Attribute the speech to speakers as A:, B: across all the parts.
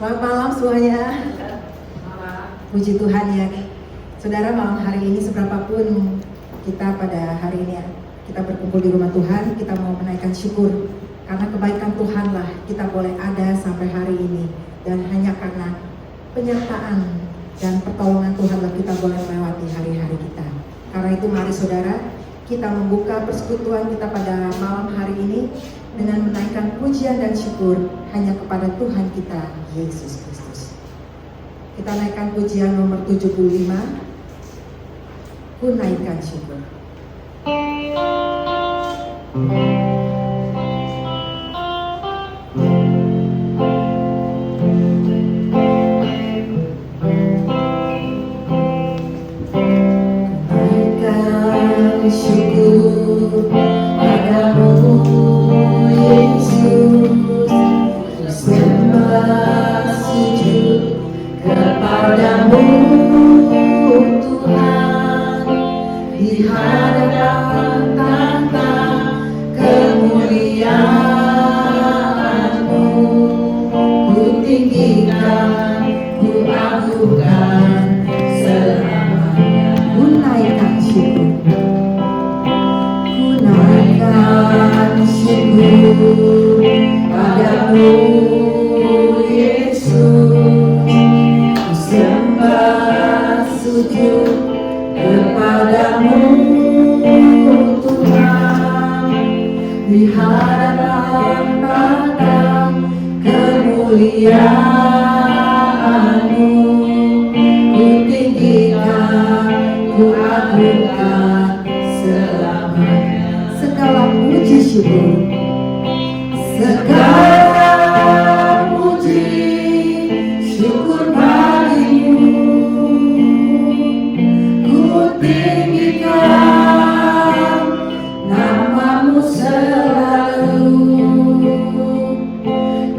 A: Selamat malam semuanya. Puji Tuhan ya. Saudara, malam hari ini seberapapun kita pada hari ini kita berkumpul di rumah Tuhan, kita mau menaikkan syukur karena kebaikan Tuhanlah kita boleh ada sampai hari ini, dan hanya karena penyertaan dan pertolongan Tuhanlah kita boleh melewati hari-hari kita. Karena itu mari saudara, kita membuka persekutuan kita pada malam hari ini dengan menaikkan pujian dan syukur hanya kepada Tuhan kita, Yesus Kristus. Kita naikkan pujian nomor 75, ku naikkan syukur. Naikkan syukur padamu, sembah sujud kepadamu Tuhan, di hadapan tahta kemuliaan-Mu, ku tinggikan, ku agungkan selamanya. Ku naikkan syukur, ku naikkan syukur padamu Yesus, ku sembah sujud kepadamu Tuhan, di hadapan tahta kemuliaan-Mu, ku tinggikan, ku agungkan selamanya. Segala puji syukur, segala puji syukur bagimu, ku tinggikan nama-Mu selalu,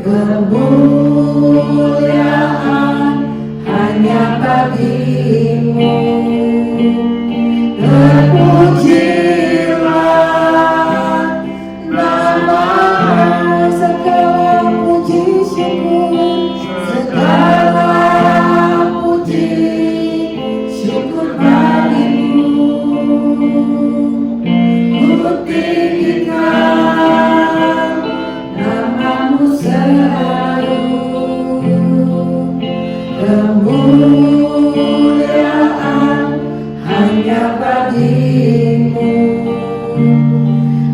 A: kemuliaan hanya bagi-Mu. Terpujilah nama-Mu, segala puji syukur, segala puji syukur bagi-Mu, ku tinggikan nama-Mu selalu, kemuliaan hanya bagi-Mu.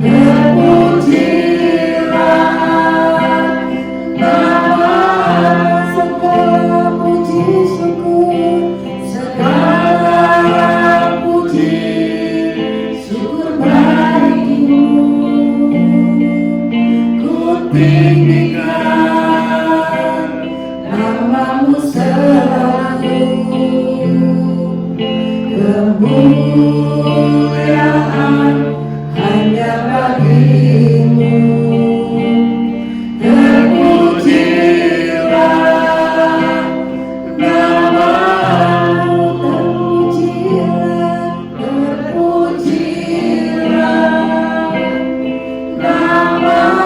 A: Terpujilah nama-Mu, segala puji syukur, segala puji syukur bagi-Mu, ku tinggikan nama-Mu selalu, kemuliaan hanya bagi-Mu. Terpujilah nama-Mu, terpujilah, terpujilah nama-Mu.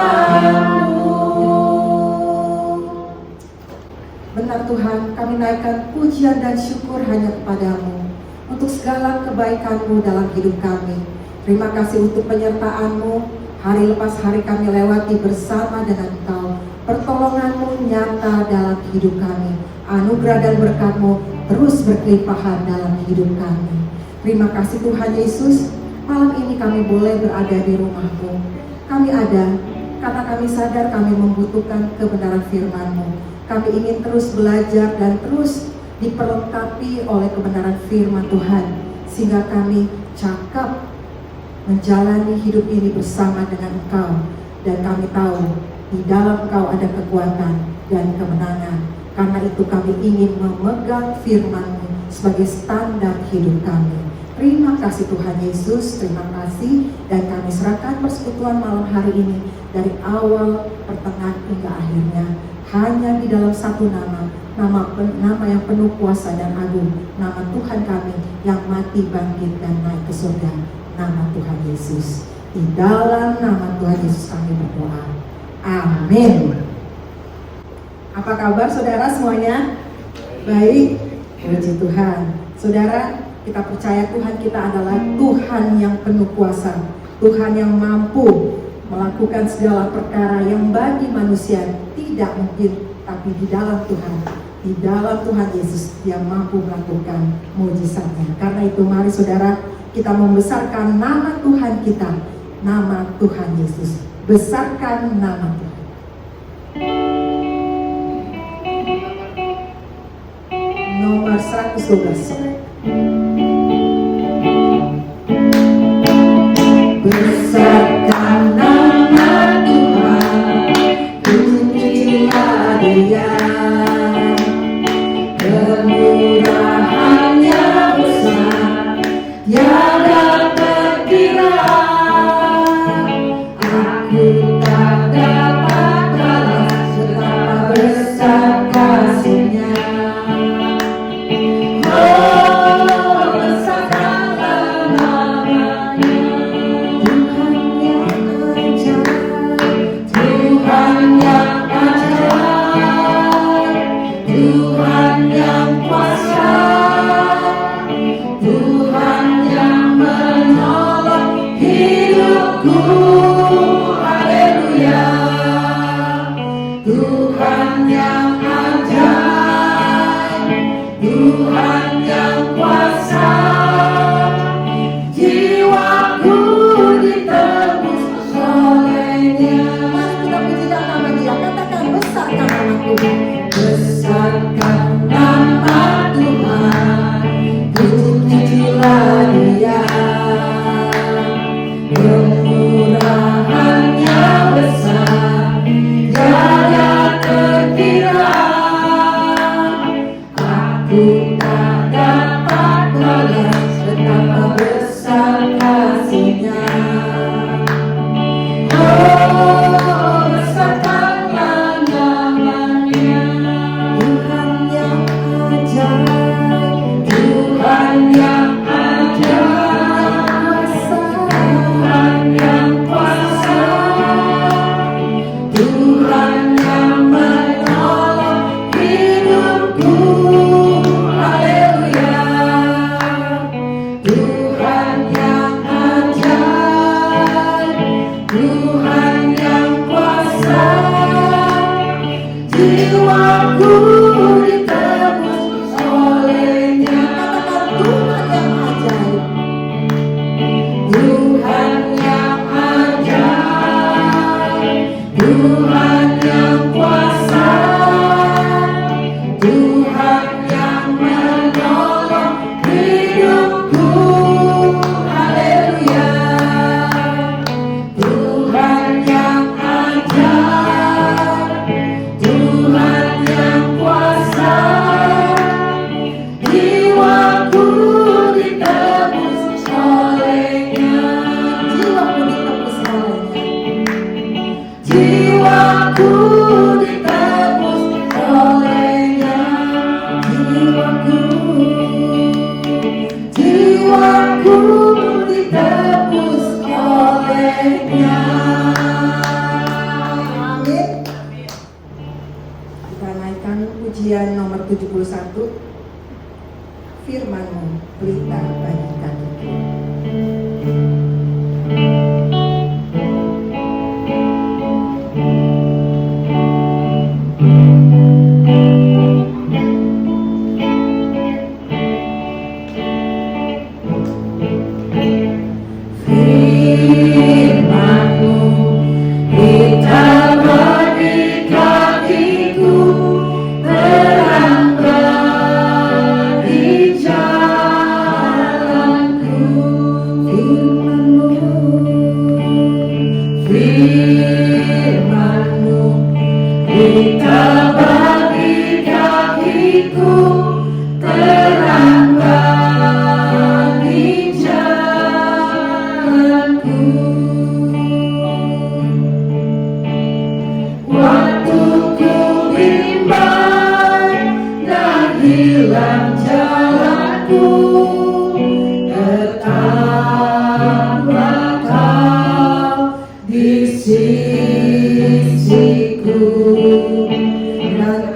A: Benar Tuhan, kami naikkan pujian dan syukur hanya kepada-Mu untuk segala kebaikan-Mu dalam hidup kami. Terima kasih untuk penyertaan-Mu, hari lepas hari kami lewati bersama dengan Engkau. Pertolongan-Mu nyata dalam hidup kami. Anugerah dan berkat-Mu terus berkelimpahan dalam hidup kami. Terima kasih Tuhan Yesus, malam ini kami boleh berada di rumah-Mu. Kami ada karena kami sadar kami membutuhkan kebenaran firman-Mu. Kami ingin terus belajar dan terus diperlengkapi oleh kebenaran firman Tuhan, sehingga kami cakap menjalani hidup ini bersama dengan Engkau. Dan kami tahu di dalam Engkau ada kekuatan dan kemenangan. Karena itu kami ingin memegang firman-Mu sebagai standar hidup kami. Terima kasih Tuhan Yesus, terima kasih. Dan kami serahkan persekutuan malam hari ini dari awal, pertengahan hingga akhirnya hanya di dalam satu nama yang penuh kuasa dan agung, nama Tuhan kami yang mati, bangkit, dan naik ke surga, nama Tuhan Yesus. Di dalam nama Tuhan Yesus kami berdoa. Amin. Apa kabar saudara semuanya? Baik, puji Tuhan. Saudara, kita percaya Tuhan kita adalah Tuhan yang penuh kuasa, Tuhan yang mampu melakukan segala perkara yang bagi manusia tidak mungkin, tapi di dalam Tuhan Yesus Dia mampu melakukan mujizatnya. Karena itu mari saudara, kita membesarkan nama Tuhan kita, nama Tuhan Yesus. Besarkan nama Tuhan. Nomor 112. Besarkan nama Tuhan, pujilah Dia. Kemurahannya besar, tiada terkira. Aku tak dapat balas betapa besar kasih-Nya. Pujian nomor 71, firman-Mu pelita bagi kakiku. Di sisiku dan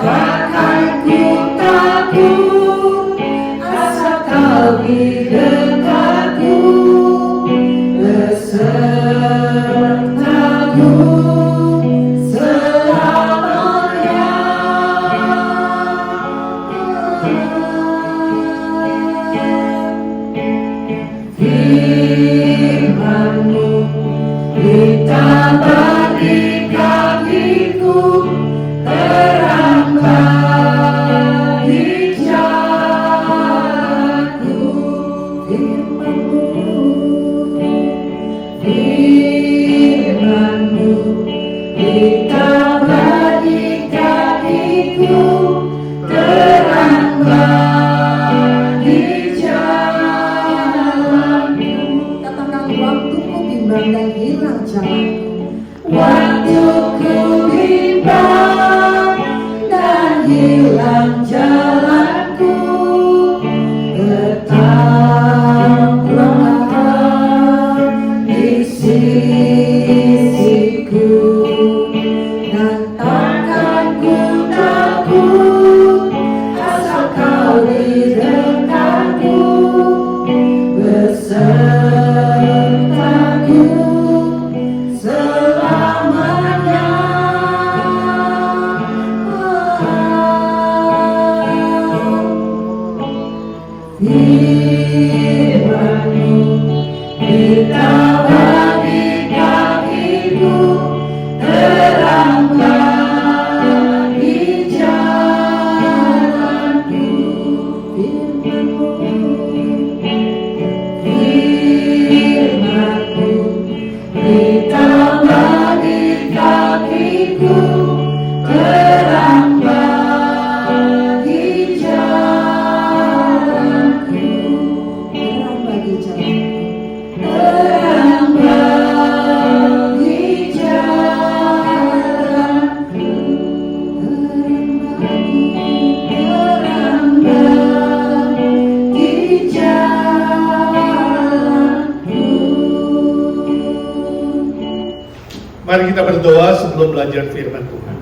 B: kita berdoa sebelum belajar firman Tuhan.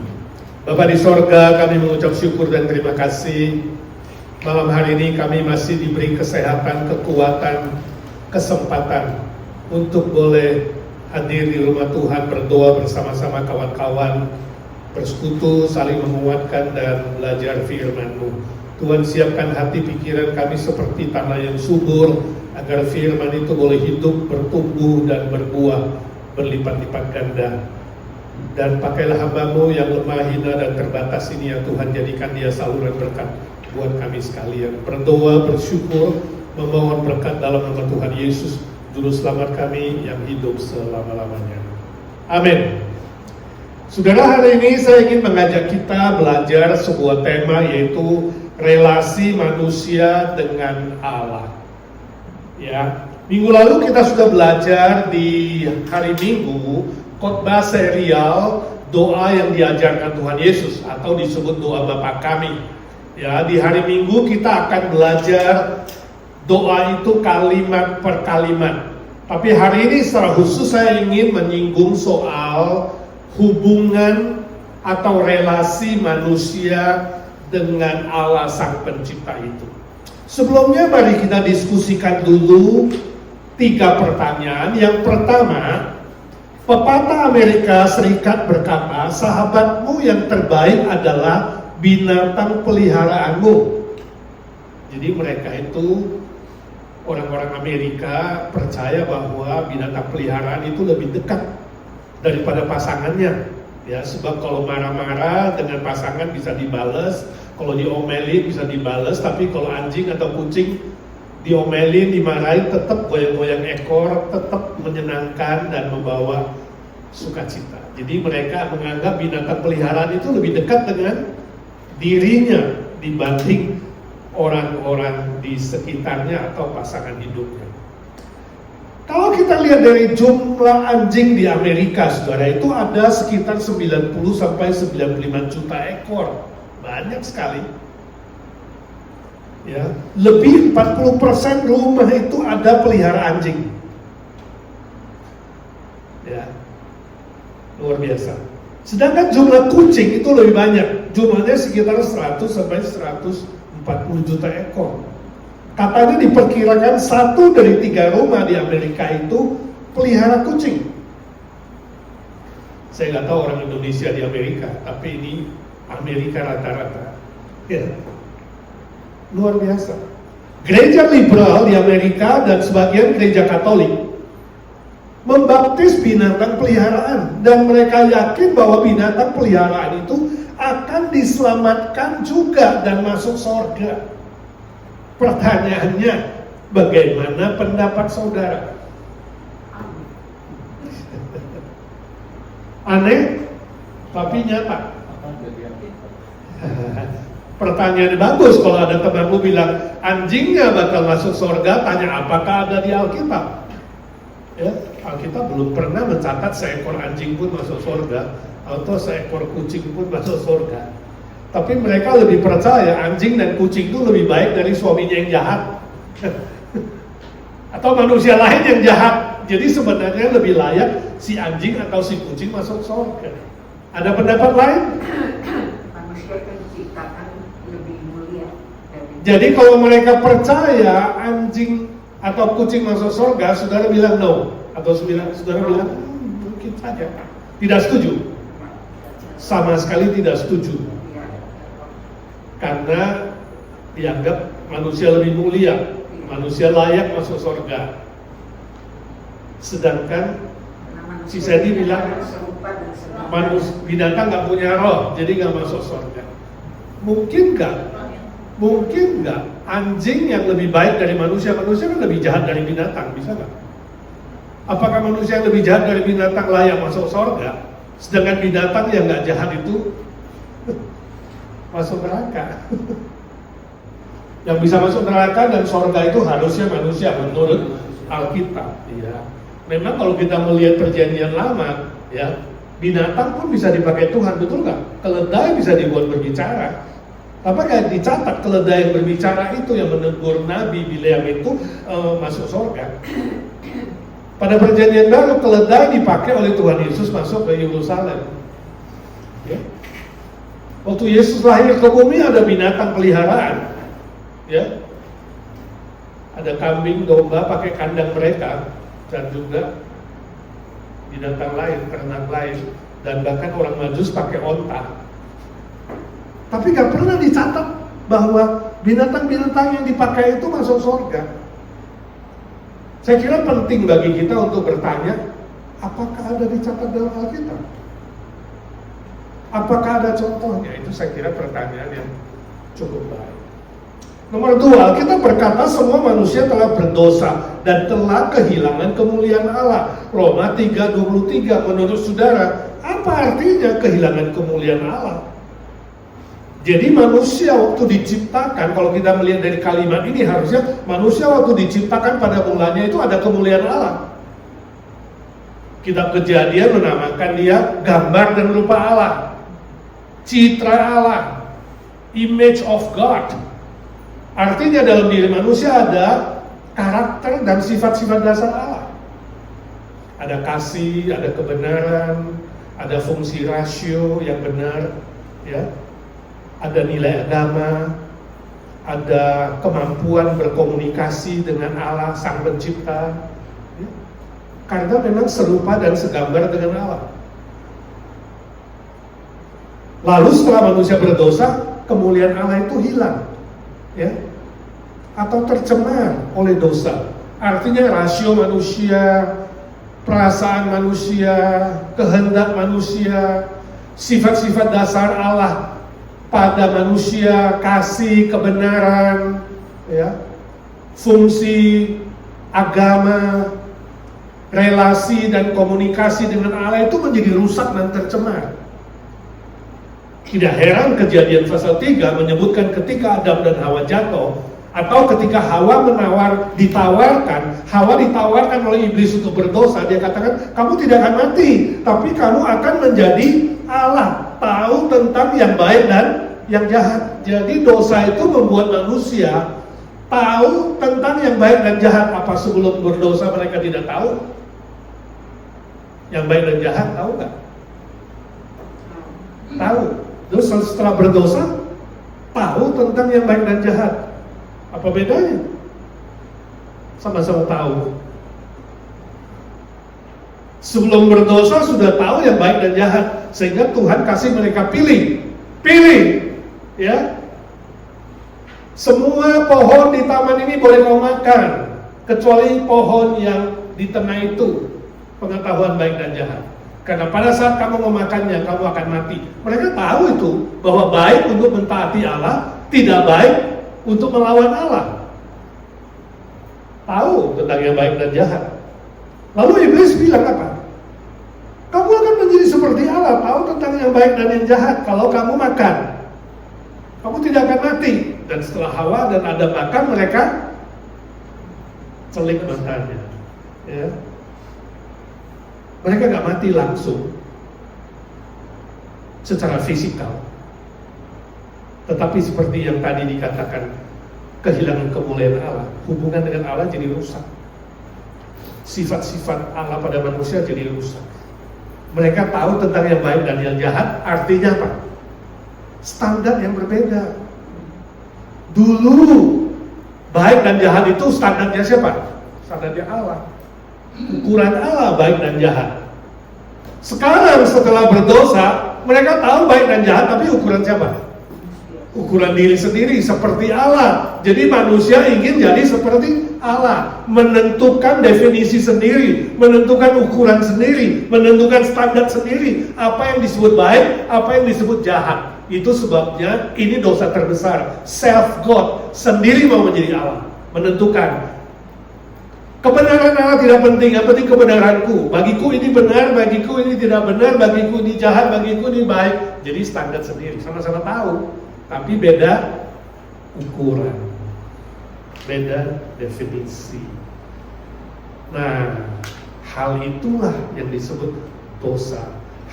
B: Bapa di sorga, kami mengucap syukur dan terima kasih. Malam hari ini kami masih diberi kesehatan, kekuatan, kesempatan untuk boleh hadir di rumah Tuhan, berdoa bersama-sama kawan-kawan, bersekutu, saling menguatkan dan belajar firman-Mu. Tuhan, siapkan hati pikiran kami seperti tanah yang subur, agar firman itu boleh hidup, bertumbuh dan berbuah berlipat-lipat ganda. Dan pakailah hamba-Mu yang lemah, hina dan terbatas ini ya Tuhan, jadikan dia saluran berkat buat kami sekalian. Berdoa, bersyukur, memohon berkat dalam nama Tuhan Yesus, Juru Selamat kami yang hidup selama-lamanya. Amin. Saudara, hari ini saya ingin mengajak kita belajar sebuah tema, yaitu relasi manusia dengan Allah. Ya, minggu lalu kita sudah belajar di hari Minggu khotbah serial doa yang diajarkan Tuhan Yesus atau disebut doa Bapa Kami. Ya, di hari Minggu kita akan belajar doa itu kalimat per kalimat. Tapi hari ini secara khusus saya ingin menyinggung soal hubungan atau relasi manusia dengan Allah Sang Pencipta itu. Sebelumnya mari kita diskusikan dulu 3 pertanyaan. Yang pertama, pepatah Amerika Serikat berkata, sahabatmu yang terbaik adalah binatang peliharaanmu. Jadi mereka itu, orang-orang Amerika percaya bahwa binatang peliharaan itu lebih dekat daripada pasangannya. Ya, sebab kalau marah-marah dengan pasangan bisa dibalas, kalau diomelin bisa dibalas, tapi kalau anjing atau kucing diomelin, dimarahin, tetap goyang-goyang ekor, tetap menyenangkan dan membawa sukacita. Jadi mereka menganggap binatang peliharaan itu lebih dekat dengan dirinya dibanding orang-orang di sekitarnya atau pasangan hidupnya. Kalau kita lihat dari jumlah anjing di Amerika, saudara, itu ada sekitar 90 sampai 95 juta ekor. Banyak sekali. Ya, lebih 40% rumah itu ada pelihara anjing. Ya, luar biasa. Sedangkan jumlah kucing itu lebih banyak. Jumlahnya sekitar 100 sampai 140 juta ekor. Katanya diperkirakan 1 dari 3 rumah di Amerika itu pelihara kucing. Saya nggak tahu orang Indonesia di Amerika, tapi ini Amerika rata-rata. Ya, luar biasa. Gereja liberal di Amerika dan sebagian gereja Katolik membaptis binatang peliharaan, dan mereka yakin bahwa binatang peliharaan itu akan diselamatkan juga dan masuk surga. Pertanyaannya, bagaimana pendapat saudara? Aneh, tapi nyata. Pertanyaan bagus. Kalau ada temanmu bilang anjingnya bakal masuk surga, tanya apakah ada di Alkitab? Ya, Alkitab belum pernah mencatat seekor anjing pun masuk surga atau seekor kucing pun masuk surga. Tapi mereka lebih percaya anjing dan kucing itu lebih baik dari suaminya yang jahat atau manusia lain yang jahat. Jadi sebenarnya lebih layak si anjing atau si kucing masuk surga. Ada pendapat lain?
C: Manusia kan diciptakan lebih mulia.
B: Jadi kalau mereka percaya anjing atau kucing masuk surga, saudara bilang no, atau saudara bilang mungkin saja. Tidak setuju? Sama sekali tidak setuju. Karena dianggap manusia lebih mulia, manusia layak masuk surga. Sedangkan si Sandy bilang binatang nggak punya roh, jadi nggak masuk surga. Mungkin nggak? Mungkin nggak? Anjing yang lebih baik dari manusia kan lebih jahat dari binatang, bisa nggak? Apakah manusia yang lebih jahat dari binatang layak masuk surga? Sedangkan binatang yang nggak jahat itu masuk neraka. Yang bisa masuk neraka dan surga itu harusnya manusia menurut Alkitab. Ya, memang kalau kita melihat perjanjian lama, ya, binatang pun bisa dipakai Tuhan, betul nggak? Keledai bisa dibuat berbicara. Apakah dicatat keledai yang berbicara itu yang menegur Nabi Bileam itu masuk surga? Pada perjanjian baru, keledai dipakai oleh Tuhan Yesus masuk ke Yerusalem. Ya. Waktu Yesus lahir ke bumi ada binatang peliharaan. Ya. Ada kambing, domba pakai kandang mereka, dan juga binatang lain, ternak lain, dan bahkan orang Majus pakai onta. Tapi gak pernah dicatat bahwa binatang-binatang yang dipakai itu masuk surga. Saya kira penting bagi kita untuk bertanya, apakah ada dicatat dalam Alkitab? Apakah ada contohnya? Itu saya kira pertanyaan yang cukup baik. Nomor 2, kita berkata semua manusia telah berdosa dan telah kehilangan kemuliaan Allah. Roma 3:23. Menurut saudara, apa artinya kehilangan kemuliaan Allah? Jadi manusia waktu diciptakan, kalau kita melihat dari kalimat ini, harusnya manusia waktu diciptakan pada mulanya itu ada kemuliaan Allah. Kitab Kejadian menamakan dia gambar dan rupa Allah, citra Allah, image of God. Artinya dalam diri manusia ada karakter dan sifat-sifat dasar Allah. Ada kasih, ada kebenaran, ada fungsi rasio yang benar, ya. Ada nilai agama, ada kemampuan berkomunikasi dengan Allah Sang Pencipta, ya. Karena memang serupa dan segambar dengan Allah. Lalu setelah manusia berdosa, kemuliaan Allah itu hilang, ya, atau tercemar oleh dosa. Artinya rasio manusia, perasaan manusia, kehendak manusia, sifat-sifat dasar Allah pada manusia, kasih, kebenaran, ya, fungsi agama, relasi dan komunikasi dengan Allah itu menjadi rusak dan tercemar. Tidak heran Kejadian pasal 3 menyebutkan ketika Adam dan Hawa jatuh, atau ketika Hawa ditawarkan oleh iblis untuk berdosa, dia katakan, kamu tidak akan mati, tapi kamu akan menjadi Allah, tahu tentang yang baik dan yang jahat. Jadi dosa itu membuat manusia tahu tentang yang baik dan jahat. Apa sebelum berdosa mereka tidak tahu yang baik dan jahat? Tahu nggak? Tahu. Terus setelah berdosa tahu tentang yang baik dan jahat. Apa bedanya? Sama-sama tahu. Sebelum berdosa sudah tahu yang baik dan jahat, sehingga Tuhan kasih mereka pilih, ya. Semua pohon di taman ini boleh kau makan, kecuali pohon yang di tengah itu, pengetahuan baik dan jahat. Karena pada saat kamu memakannya, kamu akan mati. Mereka tahu itu, bahwa baik untuk mentaati Allah, tidak baik untuk melawan Allah. Tahu tentang yang baik dan jahat. Lalu iblis bilang apa? Kamu akan menjadi seperti Allah, tahu tentang yang baik dan yang jahat. Kalau kamu makan, kamu tidak akan mati. Dan setelah Hawa dan Adam makan, mereka celik matanya, ya. Mereka gak mati langsung secara fisikal, tetapi seperti yang tadi dikatakan, kehilangan kemuliaan Allah, hubungan dengan Allah jadi rusak. Sifat-sifat Allah pada manusia jadi rusak. Mereka tahu tentang yang baik dan yang jahat, artinya apa? Standar yang berbeda. Dulu baik dan jahat itu standarnya siapa? Standarnya Allah. Ukuran Allah baik dan jahat. Sekarang setelah berdosa, mereka tahu baik dan jahat, tapi ukuran siapa? Ukuran diri sendiri, seperti Allah. Jadi manusia ingin jadi seperti Allah, menentukan definisi sendiri, menentukan ukuran sendiri, menentukan standar sendiri, apa yang disebut baik, apa yang disebut jahat. Itu sebabnya ini dosa terbesar, self-God, sendiri mau menjadi Allah, menentukan. Kebenaran Allah tidak penting, yang penting kebenaranku. Bagiku ini benar, bagiku ini tidak benar, bagiku ini jahat, bagiku ini baik. Jadi standar sendiri, sama-sama tahu, tapi beda ukuran, beda definisi. Nah, hal itulah yang disebut dosa.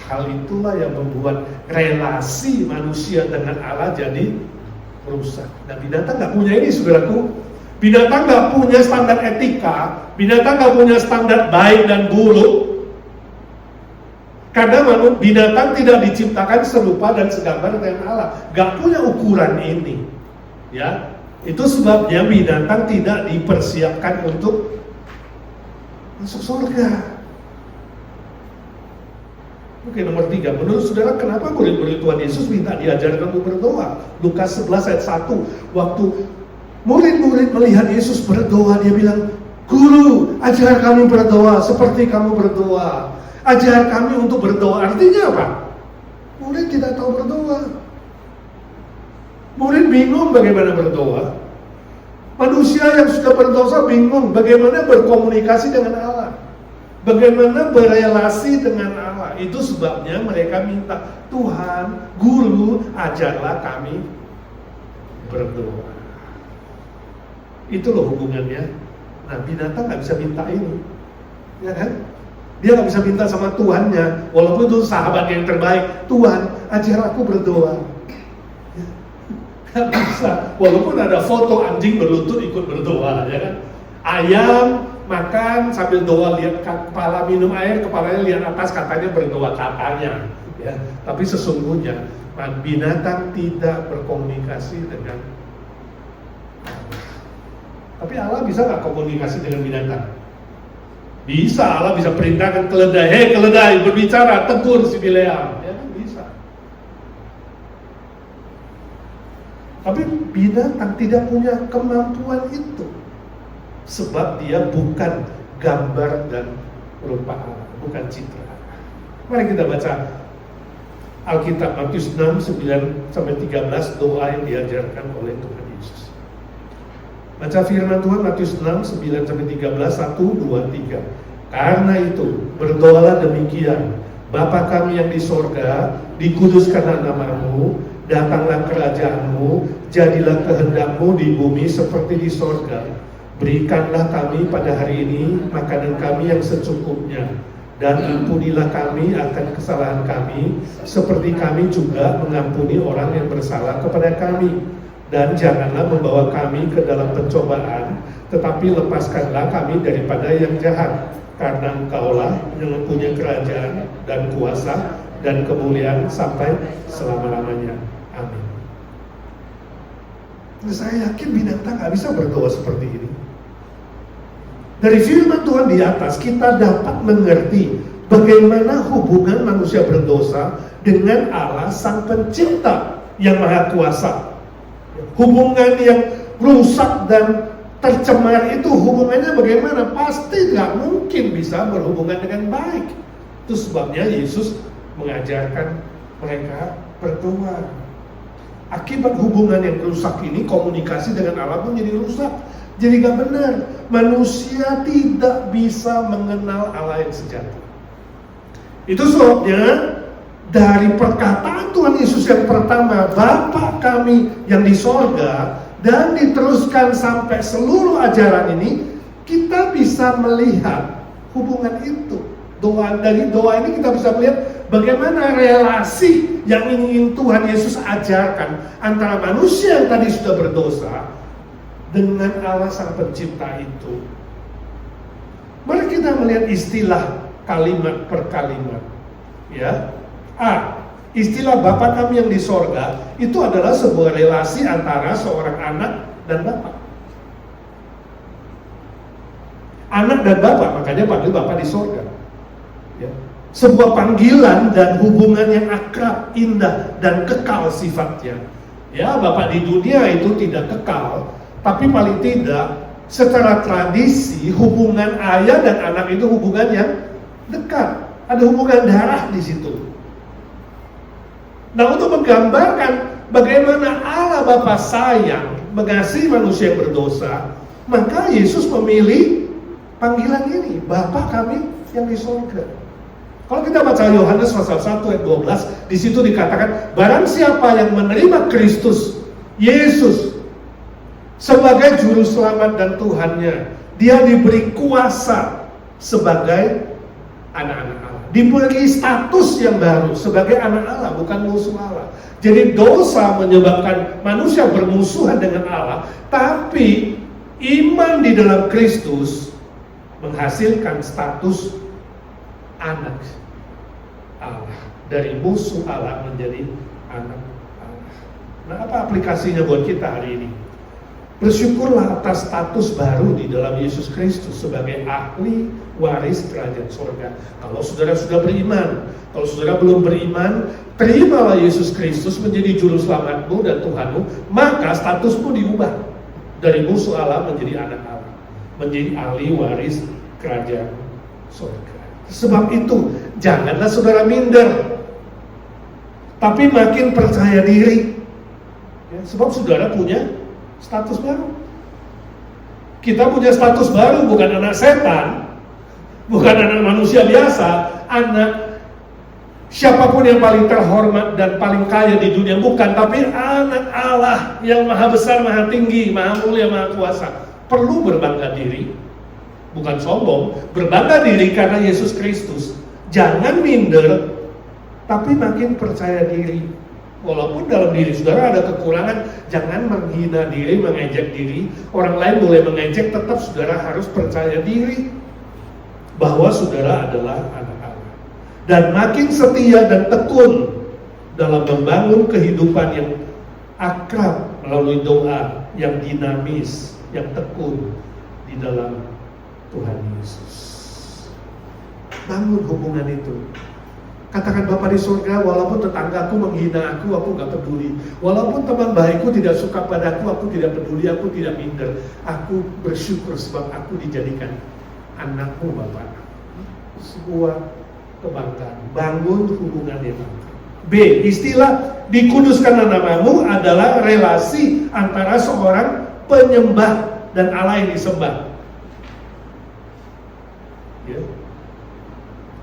B: Hal itulah yang membuat relasi manusia dengan Allah jadi rusak. Dan binatang nggak punya ini, saudaraku. Binatang nggak punya standar etika, binatang nggak punya standar baik dan buruk. Karena binatang tidak diciptakan serupa dan segambar dengan Allah, nggak punya ukuran ini. Ya, itu sebabnya binatang tidak dipersiapkan untuk masuk surga. Oke, nomor 3. Menurut saudara, kenapa murid-murid Tuhan Yesus minta diajarkan untuk berdoa? Lukas 11 ayat 1. Waktu murid-murid melihat Yesus berdoa, dia bilang, "Guru, ajar kami berdoa seperti kamu berdoa. Ajar kami untuk berdoa." Artinya apa? Murid tidak tahu berdoa. Murid bingung bagaimana berdoa. Manusia yang sudah berdosa bingung bagaimana berkomunikasi dengan Allah, bagaimana berelasi dengan Allah. Itu sebabnya mereka minta, "Tuhan, Guru, ajarlah kami berdoa." Itu loh hubungannya. Nah, binatang nggak bisa minta ini, ya kan? Dia nggak bisa minta sama Tuhannya, walaupun itu sahabat yang terbaik. "Tuhan, ajar aku berdoa." Nggak bisa, walaupun ada foto anjing berlutut ikut berdoa, ya kan? Ayam makan sambil doa, lihat kepala minum air, kepalanya lihat atas, katanya berdoa katanya, ya. Tapi sesungguhnya binatang tidak berkomunikasi dengan Allah. Tapi Allah bisa nggak komunikasi dengan binatang? Bisa. Allah bisa perintahkan keledai, "Hei keledai, berbicara, tegur si Bileam." Ya kan, bisa. Tapi binatang tidak punya kemampuan itu, sebab dia bukan gambar dan rupa Allah, bukan citra. Mari kita baca Alkitab Matius 6, 9-13, doa yang diajarkan oleh Tuhan Yesus. Baca firman Tuhan Matius 6, 9-13, 1, 2, 3. "Karena itu, berdoalah demikian, Bapa kami yang di sorga, dikuduskanlah namamu, datanglah kerajaanmu, jadilah kehendakmu di bumi seperti di sorga. Berikanlah kami pada hari ini makanan kami yang secukupnya, dan ampunilah kami akan kesalahan kami, seperti kami juga mengampuni orang yang bersalah kepada kami. Dan janganlah membawa kami ke dalam pencobaan, tetapi lepaskanlah kami daripada yang jahat. Karena Engkaulah yang punya kerajaan dan kuasa dan kemuliaan sampai selama-lamanya. Amin." Saya yakin binatang gak bisa berdoa seperti ini. Dari firman Tuhan di atas kita dapat mengerti bagaimana hubungan manusia berdosa dengan Allah Sang Pencipta yang Maha Kuasa. Hubungan yang rusak dan tercemar itu hubungannya bagaimana? Pasti gak mungkin bisa berhubungan dengan baik. Itu sebabnya Yesus mengajarkan mereka berdoa. Akibat hubungan yang rusak ini, komunikasi dengan Allah pun jadi rusak, jadi gak benar. Manusia tidak bisa mengenal Allah yang sejati. Itu sebabnya dari perkataan Tuhan Yesus yang pertama, "Bapa kami yang di sorga," dan diteruskan sampai seluruh ajaran ini, kita bisa melihat hubungan itu. Dari doa ini kita bisa melihat bagaimana relasi yang ingin Tuhan Yesus ajarkan antara manusia yang tadi sudah berdosa dengan Allah Sang Pencipta itu. Mari kita melihat istilah kalimat per kalimat. Ya, istilah Bapa kami yang di sorga itu adalah sebuah relasi antara seorang anak dan bapak. Anak dan bapak, makanya panggil Bapa di sorga. Ya. Sebuah panggilan dan hubungan yang akrab, indah, dan kekal sifatnya. Ya, Bapa di dunia itu tidak kekal, tapi paling tidak secara tradisi hubungan ayah dan anak itu hubungan yang dekat. Ada hubungan darah di situ. Nah, untuk menggambarkan bagaimana Allah Bapa sayang mengasihi manusia yang berdosa, maka Yesus memilih panggilan ini, Bapa kami yang di sorga. Kalau kita baca Yohanes pasal 1 ayat 12, di situ dikatakan, barang siapa yang menerima Kristus Yesus sebagai juru selamat dan Tuhannya, dia diberi kuasa sebagai anak-anak Allah. Diberi status yang baru sebagai anak Allah, bukan musuh Allah. Jadi dosa menyebabkan manusia bermusuhan dengan Allah, tapi Iman di dalam Kristus menghasilkan status anak Allah. Dari musuh Allah menjadi anak Allah. Nah, apa aplikasinya buat kita hari ini? Bersyukurlah atas status baru di dalam Yesus Kristus sebagai ahli waris kerajaan surga. Kalau saudara sudah beriman, kalau saudara belum beriman, terimalah Yesus Kristus menjadi juru selamatmu dan Tuhanmu, maka statusmu diubah dari musuh Allah menjadi anak Allah, menjadi ahli waris kerajaan surga. Sebab itu, janganlah saudara minder, tapi makin percaya diri. Ya, sebab saudara punya status baru. Kita punya status baru, bukan anak setan, bukan anak manusia biasa, anak siapapun yang paling terhormat dan paling kaya di dunia, bukan, tapi anak Allah yang maha besar, maha tinggi, maha mulia, maha kuasa. Perlu berbangga diri, bukan sombong, berbangga diri karena Yesus Kristus. Jangan minder, tapi makin percaya diri. Walaupun dalam diri saudara ada kekurangan, jangan menghina diri, mengejek diri. Orang lain boleh mengejek, tetap saudara harus percaya diri bahwa saudara adalah anak Allah. Dan makin setia dan tekun dalam membangun kehidupan yang akrab melalui doa yang dinamis, yang tekun di dalam Tuhan Yesus. Bangun hubungan itu. Katakan, Bapa di surga, walaupun tetanggaku menghina aku gak peduli. Walaupun teman baikku tidak suka padaku, aku tidak peduli, aku tidak minder. Aku bersyukur sebab aku dijadikan anakmu, Bapa. Sebuah kebanggaan. Bangun hubungan yang mantap. B. Istilah dikuduskan namamu adalah relasi antara seorang penyembah dan Allah yang disembah. Ya.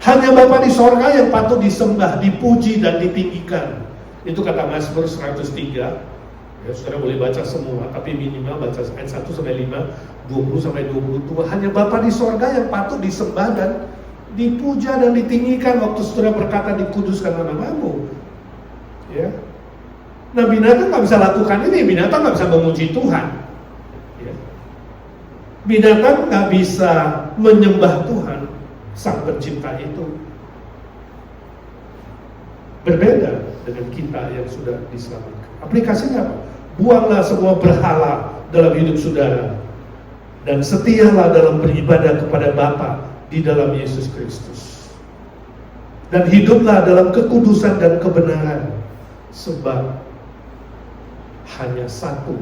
B: Hanya Bapa di sorga yang patut disembah, dipuji dan ditinggikan. Itu kata Mazmur 103. Ya, saudara boleh baca semua, tapi minimal baca ayat 1 sampai 5, 20 sampai 22. Hanya Bapa di sorga yang patut disembah dan dipuja dan ditinggikan waktu saudara berkata dikuduskan namamu. Ya. Nah, binatang nggak bisa lakukan ini, binatang nggak bisa memuji Tuhan. Ya. Binatang nggak bisa menyembah Tuhan, Sang Pencipta itu. Berbeda dengan kita yang sudah diselamatkan. Aplikasinya apa? Buanglah semua berhala dalam hidup saudara dan setialah dalam beribadah kepada Bapa di dalam Yesus Kristus. Dan hiduplah dalam kekudusan dan kebenaran, sebab hanya satu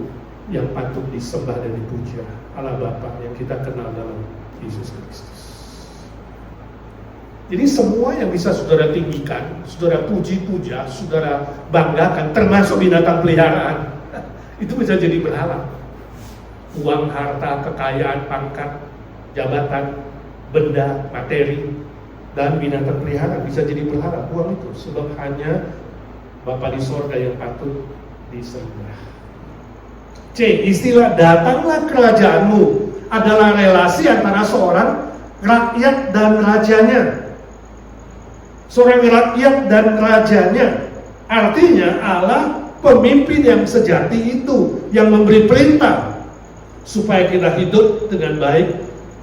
B: yang patut disembah dan dipuja, Allah Bapa yang kita kenal dalam Yesus Kristus. Jadi semua yang bisa saudara tinggikan, saudara puji-puja, saudara banggakan, termasuk binatang peliharaan, itu bisa jadi berhala. Uang, harta, kekayaan, pangkat, jabatan, benda, materi, dan binatang peliharaan bisa jadi berhala. Buang itu, sebab hanya Bapa di sorga yang patut disembah. C. Istilah datanglah kerajaanmu adalah relasi antara seorang rakyat dan rajanya. Seorang rakyat dan rajanya, artinya Allah pemimpin yang sejati itu, yang memberi perintah supaya kita hidup dengan baik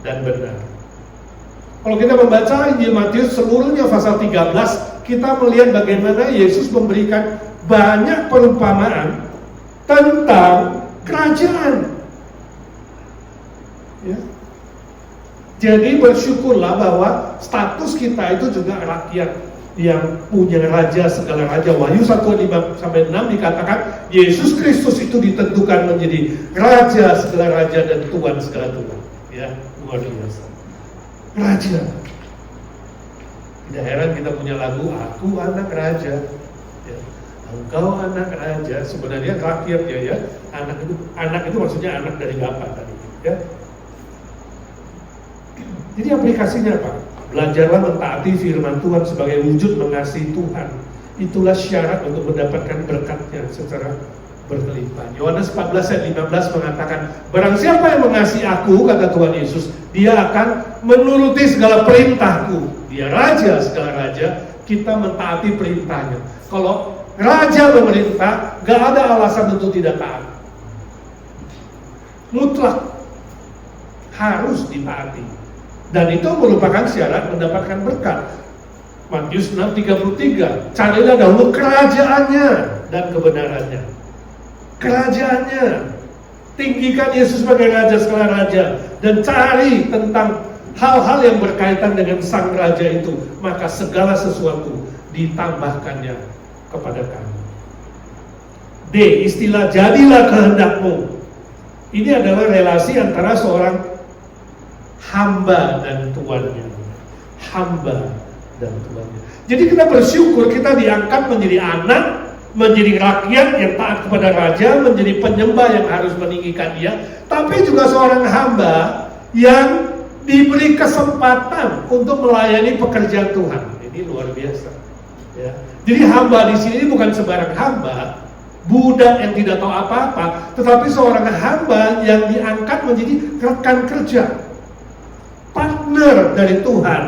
B: dan benar. Kalau kita membaca Injil Matius seluruhnya pasal 13, kita melihat bagaimana Yesus memberikan banyak perumpamaan tentang kerajaan. Ya. Jadi bersyukurlah bahwa status kita itu juga rakyat yang punya raja segala raja. Wahyu 1:5-6 dikatakan Yesus Kristus itu ditentukan menjadi raja segala raja dan tuan segala tuan. Ya, luar biasa. Raja. Tidak heran kita punya lagu Aku Anak Raja. Ya. Engkau anak raja, sebenarnya rakyat ya. Anak itu maksudnya anak dari Bapa tadi. Ya. Jadi aplikasinya apa? Belajarlah mentaati firman Tuhan sebagai wujud mengasihi Tuhan. Itulah syarat untuk mendapatkan berkatnya secara berlimpah. Yohanes 14 ayat 15 mengatakan, barang siapa yang mengasihi aku, kata Tuhan Yesus, dia akan menuruti segala perintahku. Dia raja segala raja, kita mentaati perintahnya. Kalau raja memerintah, gak ada alasan untuk tidak taat. Mutlak. harus ditaati. Dan itu merupakan syarat mendapatkan berkat. Matius 6:33, carilah dahulu kerajaannya dan kebenarannya. Kerajaannya, tinggikan Yesus sebagai Raja segala Raja, dan cari tentang hal-hal yang berkaitan dengan Sang Raja itu, maka segala sesuatu ditambahkannya kepada kamu. D, istilah jadilah kehendakmu. Ini adalah relasi antara seorang hamba dan tuannya. Hamba dan tuannya. Jadi kita bersyukur kita diangkat menjadi anak, menjadi rakyat yang taat kepada raja, menjadi penyembah yang harus meninggikan dia, tapi juga seorang hamba yang diberi kesempatan untuk melayani pekerjaan Tuhan. Ini luar biasa. Ya. Jadi hamba di sini bukan sembarang hamba, budak yang tidak tahu apa-apa, tetapi seorang hamba yang diangkat menjadi rekan kerja, partner dari Tuhan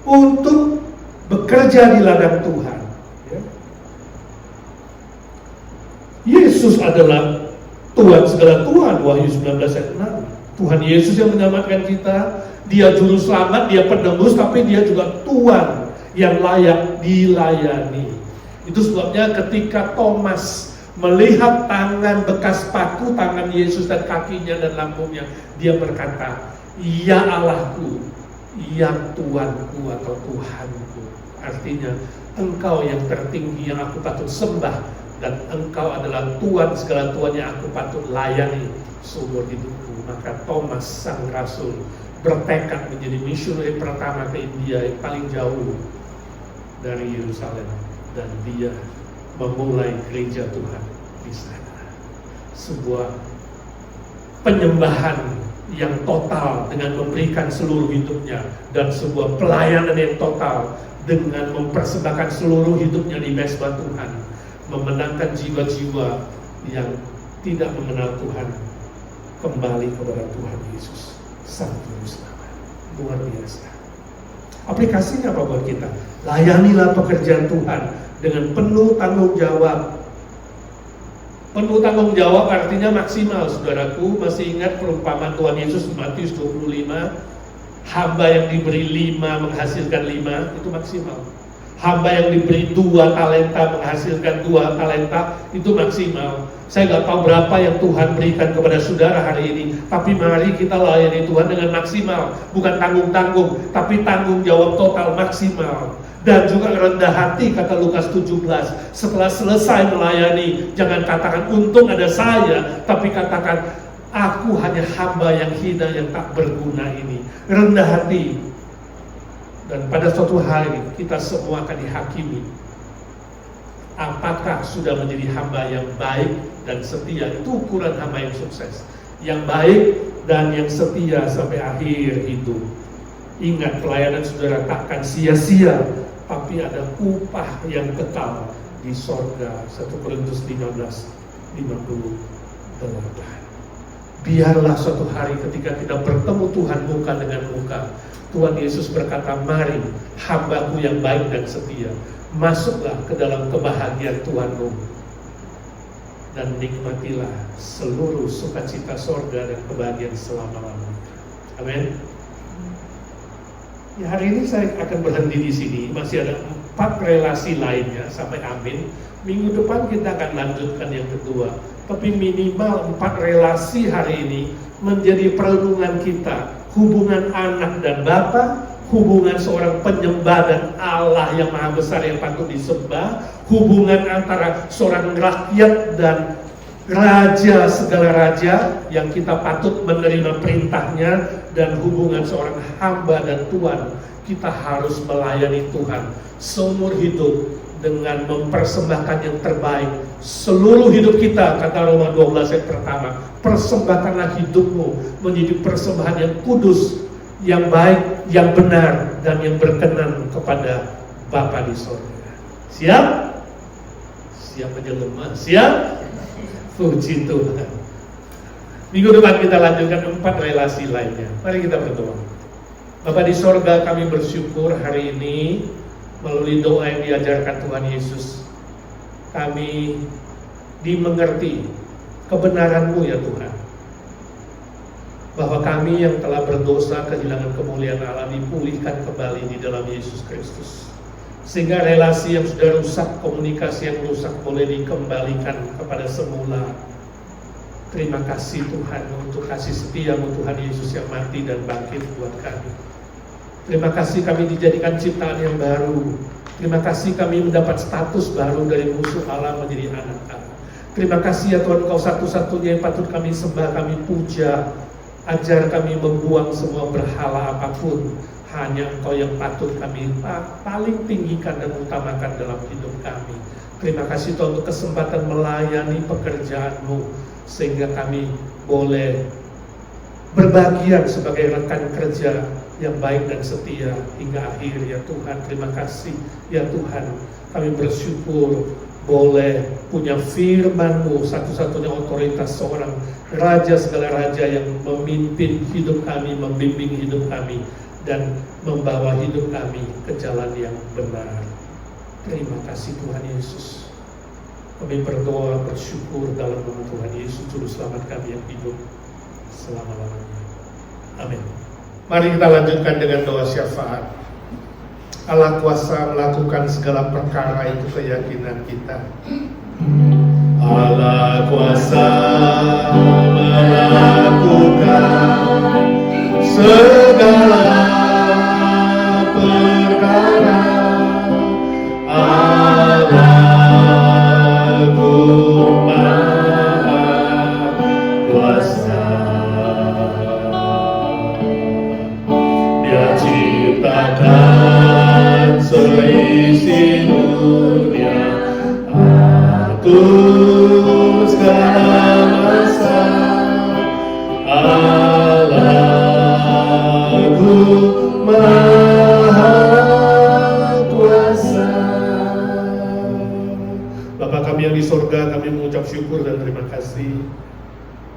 B: untuk bekerja di ladang Tuhan. Ya. Yesus adalah Tuhan segala Tuhan, Wahyu 19 ayat 6. Tuhan Yesus yang menyelamatkan kita, Dia juru selamat, Dia penebus, tapi Dia juga Tuhan yang layak dilayani. Itu sebabnya ketika Thomas melihat tangan bekas paku tangan Yesus dan kakinya dan lambungnya, dia berkata, "Ya Allahku, ya Tuanku atau Tuhanku." Artinya, Engkau yang tertinggi yang aku patut sembah, dan Engkau adalah Tuhan segala Tuhan yang aku patut layani seumur hidupku. Maka Thomas sang rasul bertekad menjadi misioneri pertama ke India yang paling jauh dari Yerusalem, dan dia memulai gereja Tuhan di sana. Sebuah penyembahan yang total dengan memberikan seluruh hidupnya, dan sebuah pelayanan yang total dengan mempersembahkan seluruh hidupnya di mezbah Tuhan, memenangkan jiwa-jiwa yang tidak mengenal Tuhan kembali kepada Tuhan Yesus Sang Juru Selamat. Luar biasa. Aplikasinya apa buat kita? Layanilah pekerjaan Tuhan dengan penuh tanggung jawab. Penuh tanggung jawab artinya maksimal. Saudaraku masih ingat perumpamaan Tuhan Yesus Matius 25, hamba yang diberi 5 menghasilkan 5, itu maksimal. Hamba yang diberi 2 talenta menghasilkan 2 talenta, itu maksimal. Saya nggak tahu berapa yang Tuhan berikan kepada saudara hari ini, tapi mari kita layani Tuhan dengan maksimal. Bukan tanggung-tanggung, tapi tanggung jawab total maksimal. Dan juga rendah hati, kata Lukas 17. Setelah selesai melayani, jangan katakan untung ada saya, tapi katakan aku hanya hamba yang hina yang tak berguna ini. Rendah hati. Dan pada suatu hari kita semua akan dihakimi. Apakah sudah menjadi hamba yang baik dan setia? Itu ukuran hamba yang sukses. Yang baik dan yang setia sampai akhir hidup. Ingat, pelayanan saudara takkan sia-sia, tapi ada upah yang kekal di sorga. 1 Korintus 15:58. Biarlah suatu hari ketika kita bertemu Tuhan muka dengan muka, Tuhan Yesus berkata, "Mari hambaku yang baik dan setia, masuklah ke dalam kebahagiaan Tuhanmu dan nikmatilah seluruh sukacita sorga dan kebahagiaan selama-lamanya." Amin. Ya, hari ini saya akan berhenti di sini. Masih ada 4 relasi lainnya sampai amin. Minggu depan kita akan lanjutkan yang kedua. Tapi minimal 4 relasi hari ini menjadi perenungan kita. Hubungan anak dan bapa, hubungan seorang penyembah dan Allah yang maha besar yang patut disembah, hubungan antara seorang rakyat dan raja segala raja yang kita patut menerima perintahnya, dan hubungan seorang hamba dan Tuhan. Kita harus melayani Tuhan seumur hidup dengan mempersembahkan yang terbaik. Seluruh hidup kita, kata Roma 12 ayat pertama, persembahkanlah hidupmu menjadi persembahan yang kudus, yang baik, yang benar, dan yang berkenan kepada Bapa di sorga. Siap? Siap aja lemah. Siap? Puji Tuhan. Minggu depan kita lanjutkan 4 relasi lainnya. Mari kita berdoa. Bapa di sorga, kami bersyukur hari ini melalui doa yang diajarkan Tuhan Yesus, kami dimengerti kebenaran-Mu ya Tuhan. bahwa kami yang telah berdosa kehilangan kemuliaan Allah dipulihkan kembali di dalam Yesus Kristus. Sehingga relasi yang sudah rusak, komunikasi yang rusak boleh dikembalikan kepada semula. Terima kasih Tuhan untuk kasih setia-Mu Tuhan Yesus yang mati dan bangkit buat kami. Terima kasih kami dijadikan ciptaan yang baru. Terima kasih kami mendapat status baru dari musuh Allah menjadi anak Allah. Terima kasih ya Tuhan, Engkau satu-satunya yang patut kami sembah, kami puja. Ajar kami membuang semua berhala apapun. Hanya Engkau yang patut kami paling tinggikan dan utamakan dalam hidup kami. Terima kasih Tuhan untuk kesempatan melayani pekerjaan-Mu, sehingga kami boleh berbagian sebagai rekan kerja yang baik dan setia hingga akhir ya Tuhan. Terima kasih ya Tuhan, kami bersyukur boleh punya firman-Mu, satu-satunya otoritas seorang raja segala raja yang memimpin hidup kami, membimbing hidup kami, dan membawa hidup kami ke jalan yang benar. Terima kasih Tuhan Yesus. Kami berdoa bersyukur dalam nama Tuhan Yesus Juru Selamat kami yang hidup selama-lamanya. Amin. Mari kita lanjutkan dengan doa syafaat. Allah kuasa melakukan segala perkara, itu keyakinan kita. Allah kuasa melakukan segala perkara. Allah-Ku Maha Kuasa. Dia ciptakan seisi dunia, atur segala masa. Allah-Ku Maha Kuasa. Bapa kami yang di sorga, kami mengucap syukur dan terima kasih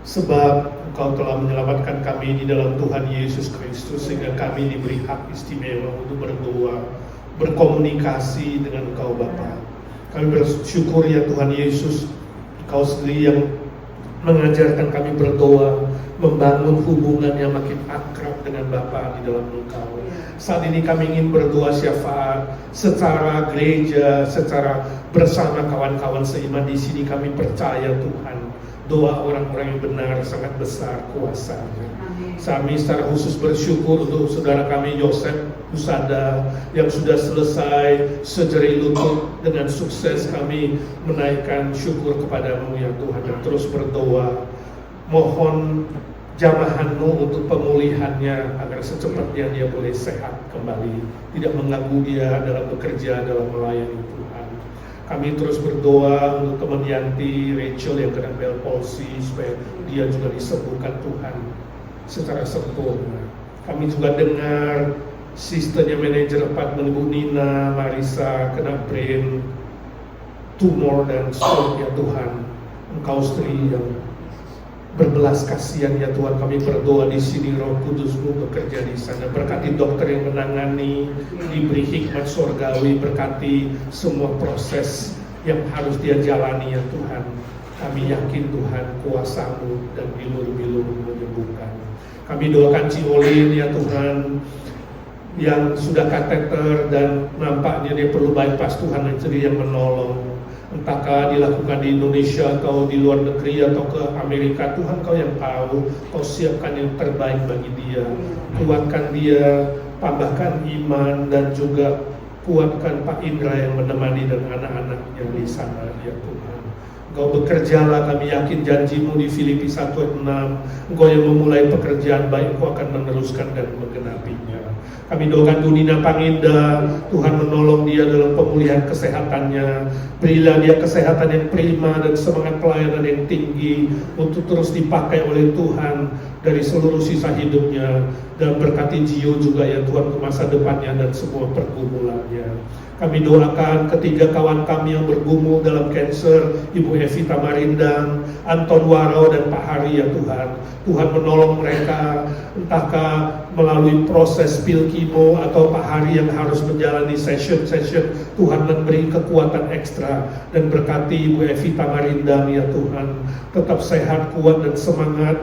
B: sebab Engkau telah menyelamatkan kami di dalam Tuhan Yesus Kristus, sehingga kami diberi hak istimewa untuk berdoa, berkomunikasi dengan Engkau Bapa. Kami bersyukur ya Tuhan Yesus, Engkau sendiri yang mengajarkan kami berdoa, membangun hubungan yang makin akrab dengan Bapa di dalam Engkau. Saat ini kami ingin berdoa syafaat secara gereja, secara bersama kawan-kawan seiman di sini. Kami percaya Tuhan, doa orang-orang yang benar sangat besar kuasanya. Kami secara khusus bersyukur untuk saudara kami Yosef Husada yang sudah selesai sejeri lutut dengan sukses. Kami menaikkan syukur kepadamu ya Tuhan, dan terus berdoa mohon jamahan-Mu untuk pemulihannya agar secepatnya dia boleh sehat kembali, tidak mengganggu dia dalam bekerja, dalam melayani Tuhan. Kami terus berdoa untuk teman Yanti Rachel yang kena bel palsy, supaya dia juga disembuhkan Tuhan secara sempurna. Kami juga dengar sisternya manajer apartemen Ibu Nina Marisa kena brain tumor dan stroke ya Tuhan. Engkau sendiri yang berbelas kasihan ya Tuhan. Kami berdoa di sini, Roh Kudus-Mu bekerja di sana. Berkati dokter yang menangani, diberi hikmat surgawi, berkati semua proses yang harus dia jalani ya Tuhan. Kami yakin Tuhan kuasa-Mu dan bilur-bilur menyembuhkan. Kami doakan Ciolin ya Tuhan, yang sudah kateter dan nampaknya dia perlu bypass, Tuhan sendiri yang menolong. Entahkah dilakukan di Indonesia atau di luar negeri atau ke Amerika, Tuhan Kau yang tahu. Kau siapkan yang terbaik bagi dia. Kuatkan dia, tambahkan iman, dan juga kuatkan Pak Indra yang menemani dan anak-anak yang di sana ya Tuhan. Engkau bekerjalah, kami yakin janji-Mu di Filipi 1:6. Engkau yang memulai pekerjaan baik, Engkau akan meneruskan dan menggenapinya. Kami doakan Dunina Panginda, Tuhan menolong dia dalam pemulihan kesehatannya. Berilah dia kesehatan yang prima dan semangat pelayanan yang tinggi untuk terus dipakai oleh Tuhan dari seluruh sisa hidupnya. Dan berkati Gio juga ya Tuhan ke masa depannya dan semua pergumulannya. Kami doakan ketiga kawan kami yang bergumul dalam kanker, Ibu Evita Marindang, Anton Warau, dan Pak Hari ya Tuhan. Tuhan menolong mereka, entahkah melalui proses pil kimo atau Pak Hari yang harus menjalani session, Tuhan memberi kekuatan ekstra. Dan berkati Ibu Evita Marindang ya Tuhan, tetap sehat, kuat, dan semangat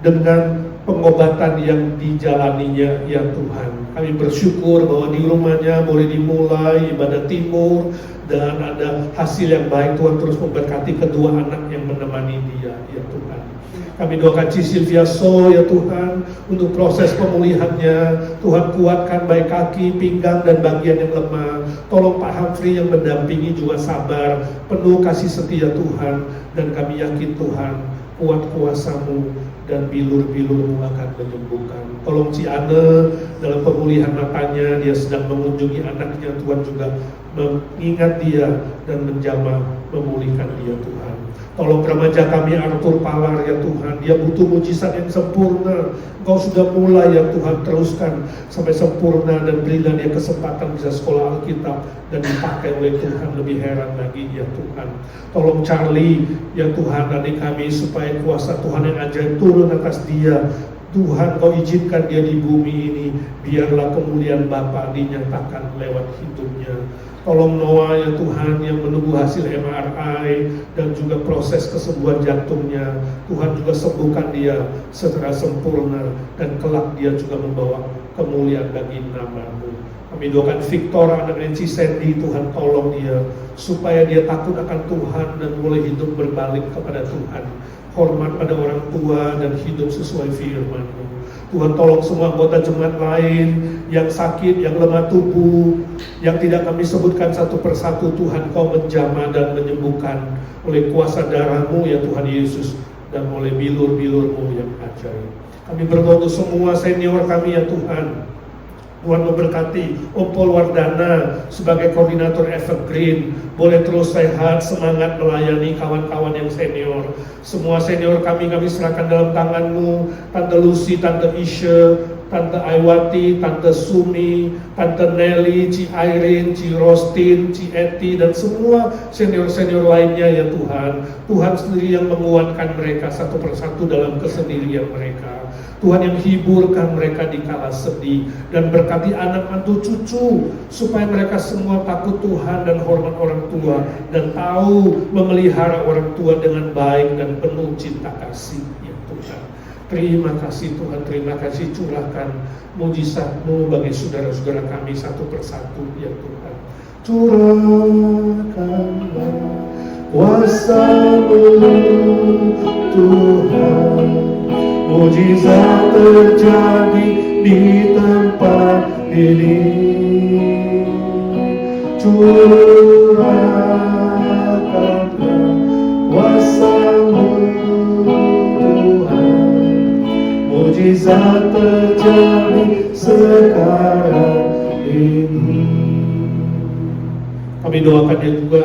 B: dengan pengobatan yang dijalaninya ya Tuhan. Kami bersyukur bahwa di rumahnya boleh dimulai ibadah timur dan ada hasil yang baik. Tuhan terus memberkati kedua anak yang menemani dia ya Tuhan. Kami doakan Ci Silvia So ya Tuhan untuk proses pemulihannya. Tuhan kuatkan baik kaki, pinggang dan bagian yang lemah. Tolong Pak Humphrey yang mendampingi juga sabar, penuh kasih setia Tuhan. Dan kami yakin Tuhan kuat kuasa-Mu dan bilur-bilur-Mu akan menyembuhkan. Tolong Ci Ane dalam pemulihan matanya, dia sedang mengunjungi anaknya. Tuhan juga mengingat dia dan menjamah memulihkan dia Tuhan. Tolong remaja kami Arthur Palar ya Tuhan, dia butuh mujizat yang sempurna. Engkau sudah mulai ya Tuhan, teruskan sampai sempurna dan berilah dia kesempatan bisa sekolah Alkitab dan dipakai oleh Tuhan lebih heran lagi ya Tuhan. Tolong Charlie ya Tuhan, adik kami, supaya kuasa Tuhan yang ajaib turun atas dia. Tuhan, Kau izinkan dia di bumi ini, biarlah kemuliaan Bapa dinyatakan lewat hidupnya. Tolong Noah ya Tuhan yang menunggu hasil MRI dan juga proses kesembuhan jantungnya. Tuhan juga sembuhkan dia secara sempurna dan kelak dia juga membawa kemuliaan bagi nama-Mu. Kami doakan Victor, anak Nancy Sandy, Tuhan tolong dia supaya dia takut akan Tuhan dan mulai hidup berbalik kepada Tuhan. Hormat pada orang tua dan hidup sesuai firman-Mu. Tuhan tolong semua anggota jemaat lain yang sakit, yang lemah tubuh, yang tidak kami sebutkan satu persatu. Tuhan, Kau menjamah dan menyembuhkan oleh kuasa darah-Mu ya Tuhan Yesus dan oleh bilur-bilur-Mu yang ajaib. Kami berdoa untuk semua senior kami ya Tuhan. Tuhan memberkati Om Paul Wardana sebagai koordinator Evergreen, boleh terus sehat, semangat melayani kawan-kawan yang senior. Semua senior kami serahkan dalam tangan-Mu. Tante Lucy, Tante Isha, Tante Aiwati, Tante Sumi, Tante Nelly, Ci Irene, Ci Rostin, Ci Eti, dan semua senior-senior lainnya ya Tuhan. Tuhan sendiri yang menguatkan mereka satu persatu dalam kesendirian mereka. Tuhan yang hiburkan mereka di kala sedih dan berkati anak mantu cucu supaya mereka semua takut Tuhan dan hormat orang tua dan tahu memelihara orang tua dengan baik dan penuh cinta kasih ya Tuhan. Terima kasih Tuhan, terima kasih, curahkan mujizat-Mu bagi saudara-saudara kami satu persatu ya Tuhan. Curahkanlah kuasa-Mu Tuhan, mujizat terjadi di tempat ini. Curahkanlah kuasa-Mu Tuhan, mujizat terjadi sekarang ini. Kami doakan juga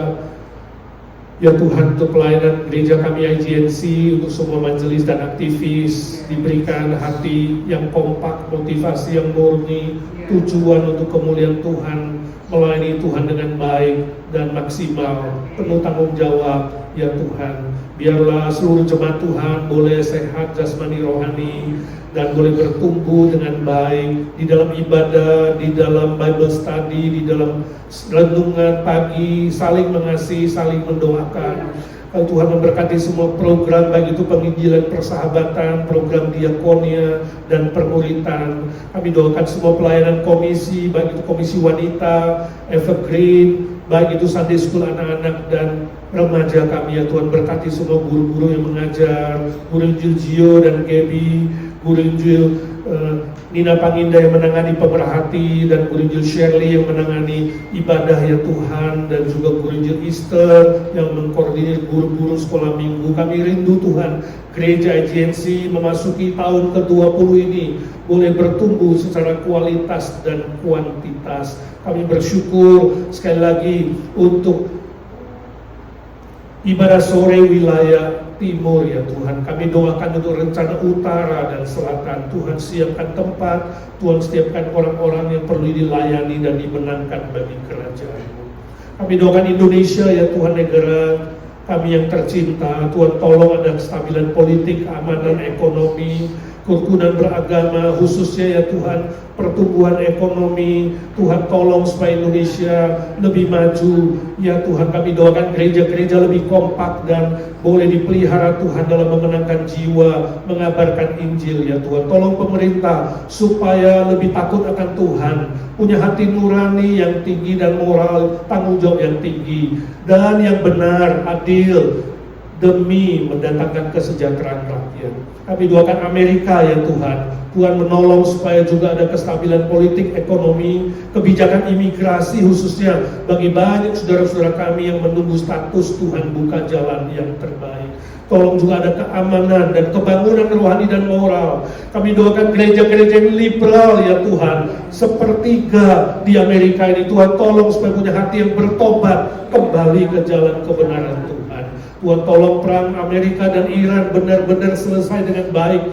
B: ya Tuhan untuk pelayanan gereja kami IGNC, untuk semua majelis dan aktivis diberikan hati yang kompak, motivasi yang murni, tujuan untuk kemuliaan Tuhan, melayani Tuhan dengan baik dan maksimal, penuh tanggung jawab ya Tuhan. Biarlah seluruh jemaat Tuhan boleh sehat jasmani rohani dan boleh bertumbuh dengan baik di dalam ibadah, di dalam Bible study, di dalam renungan pagi, saling mengasihi, saling mendoakan. Tuhan memberkati semua program, baik itu penginjilan persahabatan, program diakonia dan permuritan. Kami doakan semua pelayanan komisi, baik itu komisi wanita, Evergreen, baik itu Sunday School anak-anak dan remaja kami ya Tuhan. Berkati semua guru-guru yang mengajar, Guru Injil Gio dan Gaby, Guru Injil Nina Panginda yang menangani pemerhati, dan Guru Injil Shirley yang menangani ibadah ya Tuhan, dan juga Guru Injil Easter yang mengkoordinir guru-guru sekolah minggu. Kami rindu Tuhan, gereja IGNC memasuki tahun ke-20 ini boleh bertumbuh secara kualitas dan kuantitas. Kami bersyukur sekali lagi untuk ibadah sore wilayah timur ya Tuhan. Kami doakan untuk rencana utara dan selatan. Tuhan siapkan tempat, Tuhan siapkan orang-orang yang perlu dilayani dan dimenangkan bagi kerajaan-Mu. Kami doakan Indonesia ya Tuhan, negara kami yang tercinta. Tuhan tolong ada kestabilan politik, keamanan ekonomi. kerukunan beragama, khususnya ya Tuhan, pertumbuhan ekonomi. Tuhan tolong supaya Indonesia lebih maju. Ya Tuhan, kami doakan gereja-gereja lebih kompak dan boleh dipelihara Tuhan dalam memenangkan jiwa, mengabarkan Injil ya Tuhan. Tolong pemerintah supaya lebih takut akan Tuhan, punya hati nurani yang tinggi dan moral, tanggung jawab yang tinggi dan yang benar, adil, demi mendatangkan kesejahteraan rakyat. Kami doakan Amerika ya Tuhan, Tuhan menolong supaya juga ada kestabilan politik, ekonomi, kebijakan imigrasi khususnya bagi banyak saudara-saudara kami yang menunggu status. Tuhan buka jalan yang terbaik. Tolong juga ada keamanan dan kebangunan rohani dan moral. Kami doakan gereja-gereja yang liberal ya Tuhan, sepertiga di Amerika ini. Tuhan tolong supaya punya hati yang bertobat, kembali ke jalan kebenaran Tuhan. Tuhan tolong perang Amerika dan Iran benar-benar selesai dengan baik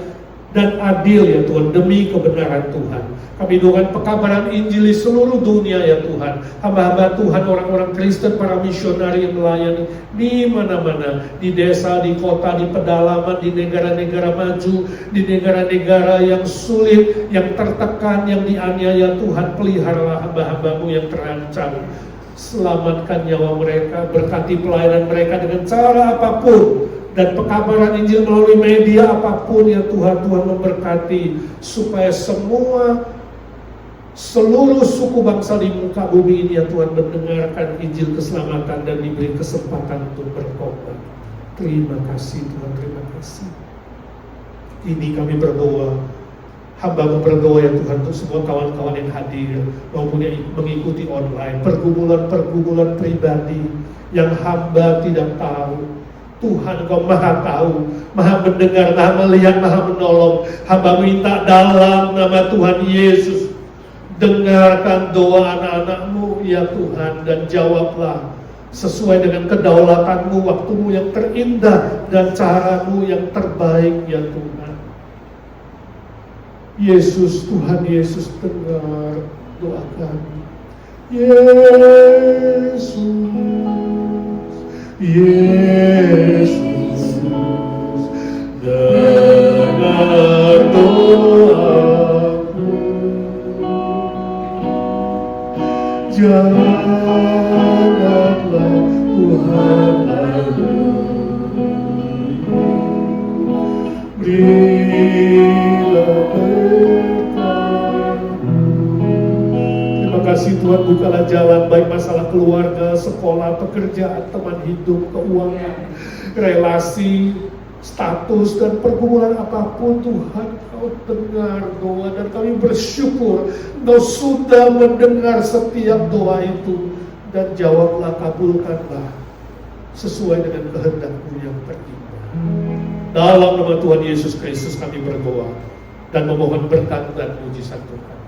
B: dan adil ya Tuhan, demi kebenaran Tuhan. Kami doakan pekabaran Injil di seluruh dunia ya Tuhan. Hamba-hamba Tuhan, orang-orang Kristen, para misionari yang melayani di mana-mana, di desa, di kota, di pedalaman, di negara-negara maju, di negara-negara yang sulit, yang tertekan, yang dianiaya. Tuhan, peliharalah hamba-hambamu yang terancam. Selamatkan nyawa mereka, berkati pelayanan mereka dengan cara apapun, dan pekabaran Injil melalui media apapun ya Tuhan. Tuhan memberkati supaya seluruh suku bangsa di muka bumi ini ya Tuhan mendengarkan Injil keselamatan dan diberi kesempatan untuk bertobat. Terima kasih Tuhan, terima kasih. Ini kami berdoa, hamba-Mu berdoa ya Tuhan untuk semua kawan-kawan yang hadir maupun yang mengikuti online, pergumulan pribadi yang hamba tidak tahu. Tuhan, Engkau maha tahu, maha mendengar, maha melihat, maha menolong. Hamba minta dalam nama Tuhan Yesus, dengarkan doa anak-anak-Mu ya Tuhan, dan jawablah sesuai dengan kedaulatan-Mu, waktu-Mu yang terindah dan cara-Mu yang terbaik ya Tuhan. Yesus, Tuhan Yesus, dengar doa kami. Yesus, Yesus, dengar doaku. Janganlah Tuhan lalu, berilah berkat-Mu. Terima kasih Tuhan, bukalah jalan baik masalah keluarga, sekolah, pekerjaan, teman hidup, keuangan, relasi, status, dan pergumulan apapun. Tuhan, Kau dengar doa dan kami bersyukur Engkau sudah mendengar setiap doa itu, dan jawablah, kabulkanlah sesuai dengan kehendak-Mu yang terindah. Dalam nama Tuhan Yesus Kristus kami berdoa dan memohon berkat dan mujizat Tuhan.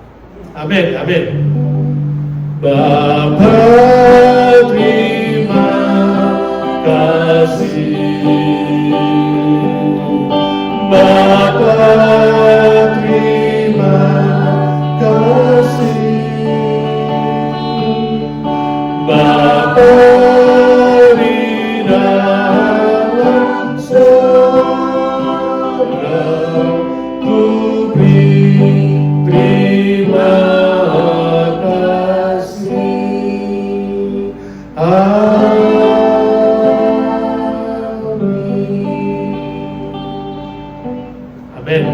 B: Amin, amin. Bapa, terima kasih. Bapa, terima kasih. Bapa di dalam surga, ku beri terima kasih. Amin.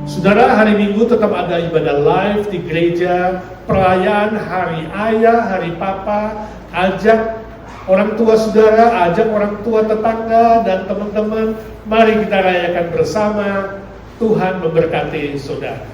B: Saudara, hari Minggu tetap ada ibadah live di gereja, perayaan Hari Ayah, Hari Papa. Ajak orang tua saudara, ajak orang tua tetangga dan teman-teman. Mari kita rayakan bersama. Tuhan memberkati saudara.